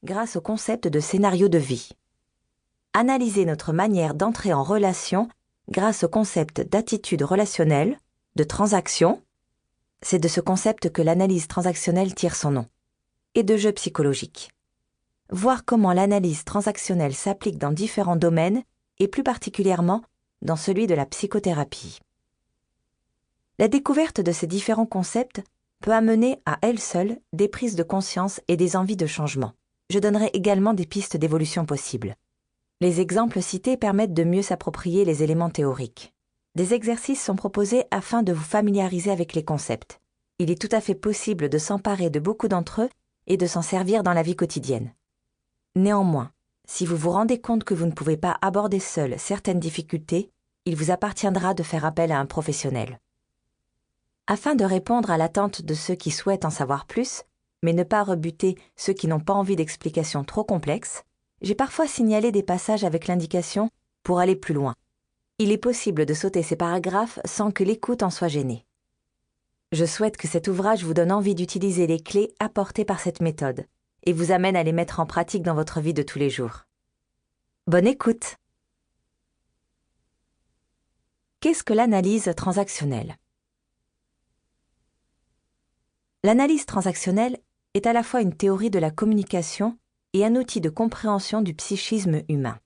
grâce au concept de scénario de vie. Analyser notre manière d'entrer en relation grâce au concept d'attitude relationnelle, de transaction, c'est de ce concept que l'analyse transactionnelle tire son nom, et de jeu psychologique. Voir comment l'analyse transactionnelle s'applique dans différents domaines et plus particulièrement dans celui de la psychothérapie. La découverte de ces différents concepts peut amener à elle seule des prises de conscience et des envies de changement. Je donnerai également des pistes d'évolution possibles. Les exemples cités permettent de mieux s'approprier les éléments théoriques. Des exercices sont proposés afin de vous familiariser avec les concepts. Il est tout à fait possible de s'emparer de beaucoup d'entre eux et de s'en servir dans la vie quotidienne. Néanmoins, si vous vous rendez compte que vous ne pouvez pas aborder seul certaines difficultés, il vous appartiendra de faire appel à un professionnel. Afin de répondre à l'attente de ceux qui souhaitent en savoir plus, mais ne pas rebuter ceux qui n'ont pas envie d'explications trop complexes, j'ai parfois signalé des passages avec l'indication « pour aller plus loin ». Il est possible de sauter ces paragraphes sans que l'écoute en soit gênée. Je souhaite que cet ouvrage vous donne envie d'utiliser les clés apportées par cette méthode et vous amène à les mettre en pratique dans votre vie de tous les jours. Bonne écoute! Qu'est-ce que l'analyse transactionnelle? L'analyse transactionnelle est à la fois une théorie de la communication et un outil de compréhension du psychisme humain.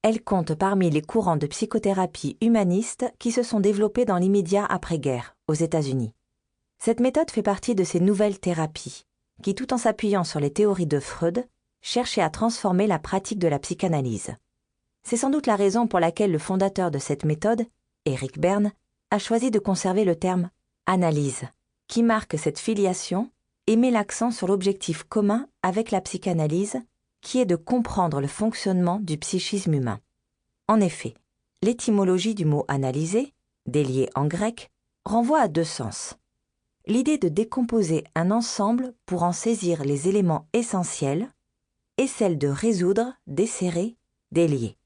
Elle compte parmi les courants de psychothérapie humaniste qui se sont développés dans l'immédiat après-guerre, aux États-Unis. Cette méthode fait partie de ces nouvelles thérapies, qui, tout en s'appuyant sur les théories de Freud, cherchaient à transformer la pratique de la psychanalyse. C'est sans doute la raison pour laquelle le fondateur de cette méthode, Eric Berne, a choisi de conserver le terme « analyse », qui marque cette filiation et met l'accent sur l'objectif commun avec la psychanalyse, qui est de comprendre le fonctionnement du psychisme humain. En effet, l'étymologie du mot « analyser », délié en grec, renvoie à deux sens. L'idée de décomposer un ensemble pour en saisir les éléments essentiels et celle de résoudre, desserrer, délier.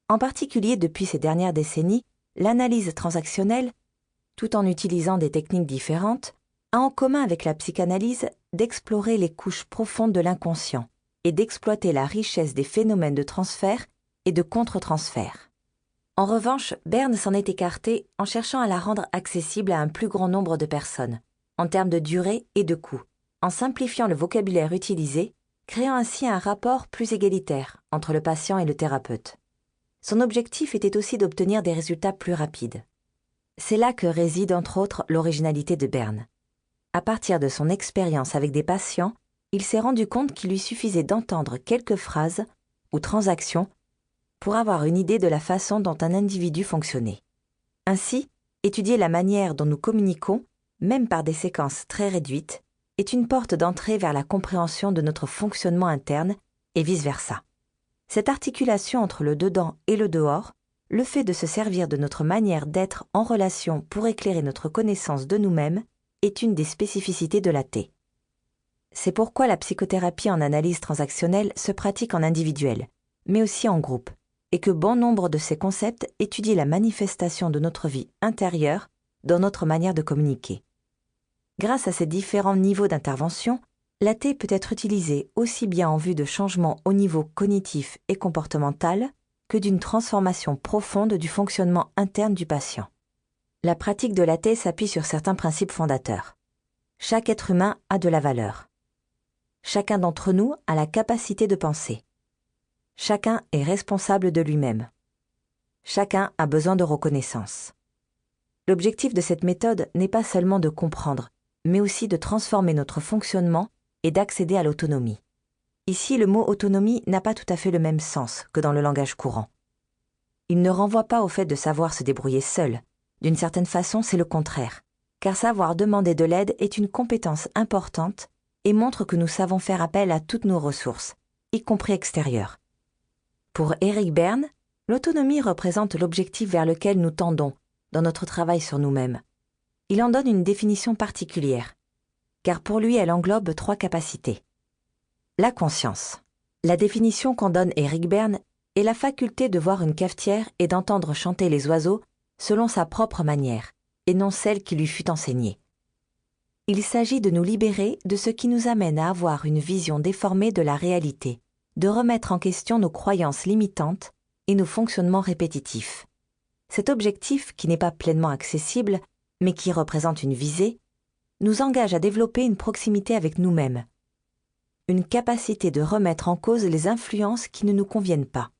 En particulier depuis ces dernières décennies, l'analyse transactionnelle, tout en utilisant des techniques différentes, a en commun avec la psychanalyse d'explorer les couches profondes de l'inconscient et d'exploiter la richesse des phénomènes de transfert et de contre-transfert. En revanche, Berne s'en est écarté en cherchant à la rendre accessible à un plus grand nombre de personnes, en termes de durée et de coût, en simplifiant le vocabulaire utilisé, créant ainsi un rapport plus égalitaire entre le patient et le thérapeute. Son objectif était aussi d'obtenir des résultats plus rapides. C'est là que réside entre autres l'originalité de Berne. À partir de son expérience avec des patients, il s'est rendu compte qu'il lui suffisait d'entendre quelques phrases ou transactions pour avoir une idée de la façon dont un individu fonctionnait. Ainsi, étudier la manière dont nous communiquons, même par des séquences très réduites, est une porte d'entrée vers la compréhension de notre fonctionnement interne et vice-versa. Cette articulation entre le dedans et le dehors, le fait de se servir de notre manière d'être en relation pour éclairer notre connaissance de nous-mêmes, est une des spécificités de l'AT. C'est pourquoi la psychothérapie en analyse transactionnelle se pratique en individuel, mais aussi en groupe, et que bon nombre de ces concepts étudient la manifestation de notre vie intérieure dans notre manière de communiquer. Grâce à ces différents niveaux d'intervention, l'AT peut être utilisée aussi bien en vue de changements au niveau cognitif et comportemental que d'une transformation profonde du fonctionnement interne du patient. La pratique de l'AT s'appuie sur certains principes fondateurs. Chaque être humain a de la valeur. Chacun d'entre nous a la capacité de penser. Chacun est responsable de lui-même. Chacun a besoin de reconnaissance. L'objectif de cette méthode n'est pas seulement de comprendre, mais aussi de transformer notre fonctionnement et d'accéder à l'autonomie. Ici, le mot autonomie n'a pas tout à fait le même sens que dans le langage courant. Il ne renvoie pas au fait de savoir se débrouiller seul. D'une certaine façon, c'est le contraire, car savoir demander de l'aide est une compétence importante et montre que nous savons faire appel à toutes nos ressources, y compris extérieures. Pour Eric Berne, l'autonomie représente l'objectif vers lequel nous tendons dans notre travail sur nous-mêmes. Il en donne une définition particulière, car pour lui elle englobe 3 capacités. La conscience. La définition qu'en donne Eric Berne est la faculté de voir une cafetière et d'entendre chanter les oiseaux selon sa propre manière, et non celle qui lui fut enseignée. Il s'agit de nous libérer de ce qui nous amène à avoir une vision déformée de la réalité, de remettre en question nos croyances limitantes et nos fonctionnements répétitifs. Cet objectif, qui n'est pas pleinement accessible, mais qui représente une visée, nous engage à développer une proximité avec nous-mêmes, une capacité de remettre en cause les influences qui ne nous conviennent pas,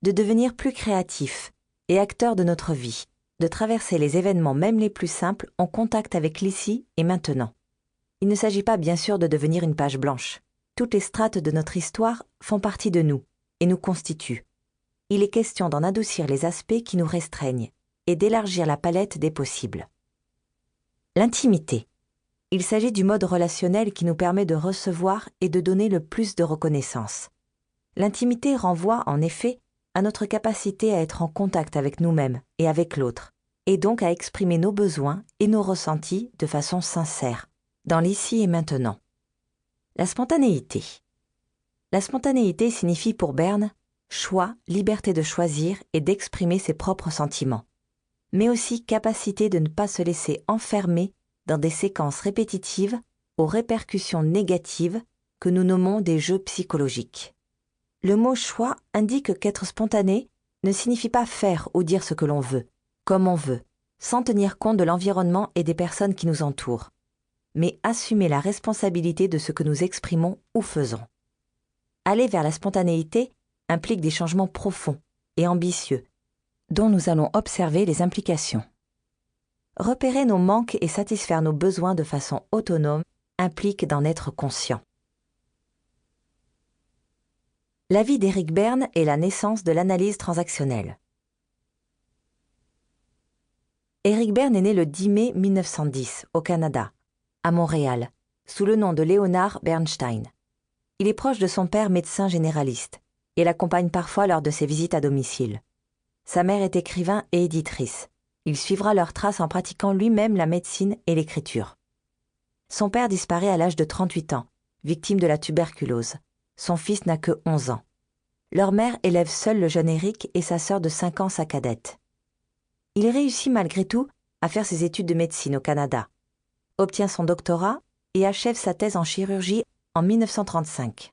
de devenir plus créatifs et acteurs de notre vie, de traverser les événements même les plus simples en contact avec l'ici et maintenant. Il ne s'agit pas bien sûr de devenir une page blanche. Toutes les strates de notre histoire font partie de nous et nous constituent. Il est question d'en adoucir les aspects qui nous restreignent et d'élargir la palette des possibles. L'intimité. Il s'agit du mode relationnel qui nous permet de recevoir et de donner le plus de reconnaissance. L'intimité renvoie, en effet, à notre capacité à être en contact avec nous-mêmes et avec l'autre, et donc à exprimer nos besoins et nos ressentis de façon sincère, dans l'ici et maintenant. La spontanéité. La spontanéité signifie pour Berne choix, liberté de choisir et d'exprimer ses propres sentiments, mais aussi capacité de ne pas se laisser enfermer dans des séquences répétitives aux répercussions négatives que nous nommons des jeux psychologiques. Le mot choix indique qu'être spontané ne signifie pas faire ou dire ce que l'on veut, comme on veut, sans tenir compte de l'environnement et des personnes qui nous entourent, mais assumer la responsabilité de ce que nous exprimons ou faisons. Aller vers la spontanéité implique des changements profonds et ambitieux, dont nous allons observer les implications. Repérer nos manques et satisfaire nos besoins de façon autonome implique d'en être conscient. La vie d'Éric Berne est la naissance de l'analyse transactionnelle. Éric Berne est né le 10 mai 1910 au Canada, à Montréal, sous le nom de Léonard Bernstein. Il est proche de son père médecin généraliste et l'accompagne parfois lors de ses visites à domicile. Sa mère est écrivain et éditrice. Il suivra leurs traces en pratiquant lui-même la médecine et l'écriture. Son père disparaît à l'âge de 38 ans, victime de la tuberculose. Son fils n'a que 11 ans. Leur mère élève seule le jeune Éric et sa sœur de 5 ans, sa cadette. Il réussit malgré tout à faire ses études de médecine au Canada, obtient son doctorat et achève sa thèse en chirurgie en 1935.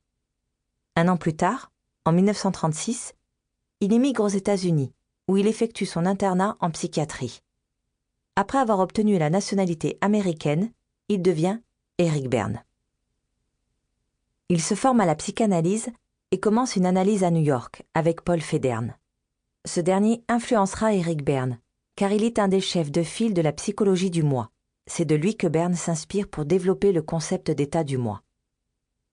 Un an plus tard, en 1936, il émigre aux États-Unis, où il effectue son internat en psychiatrie. Après avoir obtenu la nationalité américaine, il devient Éric Berne. Il se forme à la psychanalyse et commence une analyse à New York avec Paul Federn. Ce dernier influencera Éric Berne, car il est un des chefs de file de la psychologie du moi. C'est de lui que Berne s'inspire pour développer le concept d'état du moi.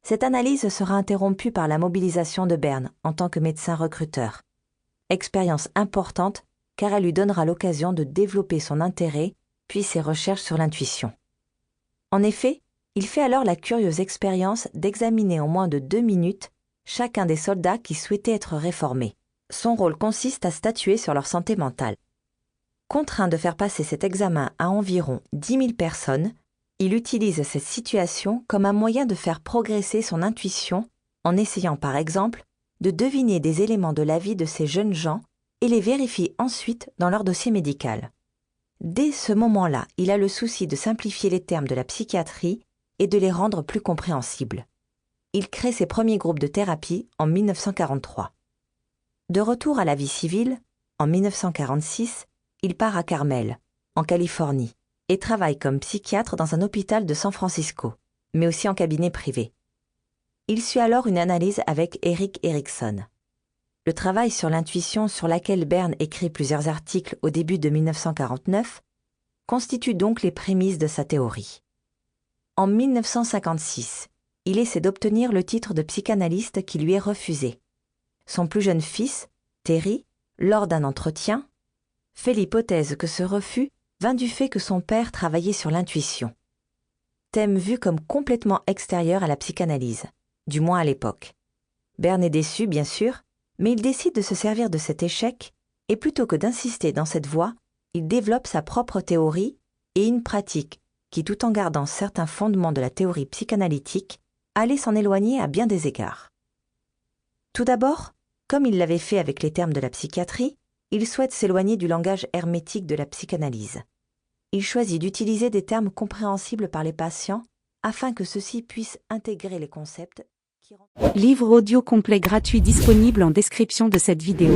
Cette analyse sera interrompue par la mobilisation de Berne en tant que médecin recruteur. Expérience importante car elle lui donnera l'occasion de développer son intérêt puis ses recherches sur l'intuition. En effet, il fait alors la curieuse expérience d'examiner en moins de 2 minutes chacun des soldats qui souhaitaient être réformés. Son rôle consiste à statuer sur leur santé mentale. Contraint de faire passer cet examen à environ 10 000 personnes, il utilise cette situation comme un moyen de faire progresser son intuition en essayant par exemple de deviner des éléments de la vie de ces jeunes gens et les vérifie ensuite dans leur dossier médical. Dès ce moment-là, il a le souci de simplifier les termes de la psychiatrie et de les rendre plus compréhensibles. Il crée ses premiers groupes de thérapie en 1943. De retour à la vie civile, en 1946, il part à Carmel, en Californie, et travaille comme psychiatre dans un hôpital de San Francisco, mais aussi en cabinet privé. Il suit alors une analyse avec Erik Erikson. Le travail sur l'intuition sur laquelle Berne écrit plusieurs articles au début de 1949 constitue donc les prémices de sa théorie. En 1956, il essaie d'obtenir le titre de psychanalyste qui lui est refusé. Son plus jeune fils, Terry, lors d'un entretien, fait l'hypothèse que ce refus vint du fait que son père travaillait sur l'intuition. Thème vu comme complètement extérieur à la psychanalyse, du moins à l'époque. Berne est déçu, bien sûr, mais il décide de se servir de cet échec et plutôt que d'insister dans cette voie, il développe sa propre théorie et une pratique qui, tout en gardant certains fondements de la théorie psychanalytique, allait s'en éloigner à bien des égards. Tout d'abord, comme il l'avait fait avec les termes de la psychiatrie, il souhaite s'éloigner du langage hermétique de la psychanalyse. il choisit d'utiliser des termes compréhensibles par les patients afin que ceux-ci puissent intégrer les concepts. Livre audio complet gratuit disponible en description de cette vidéo.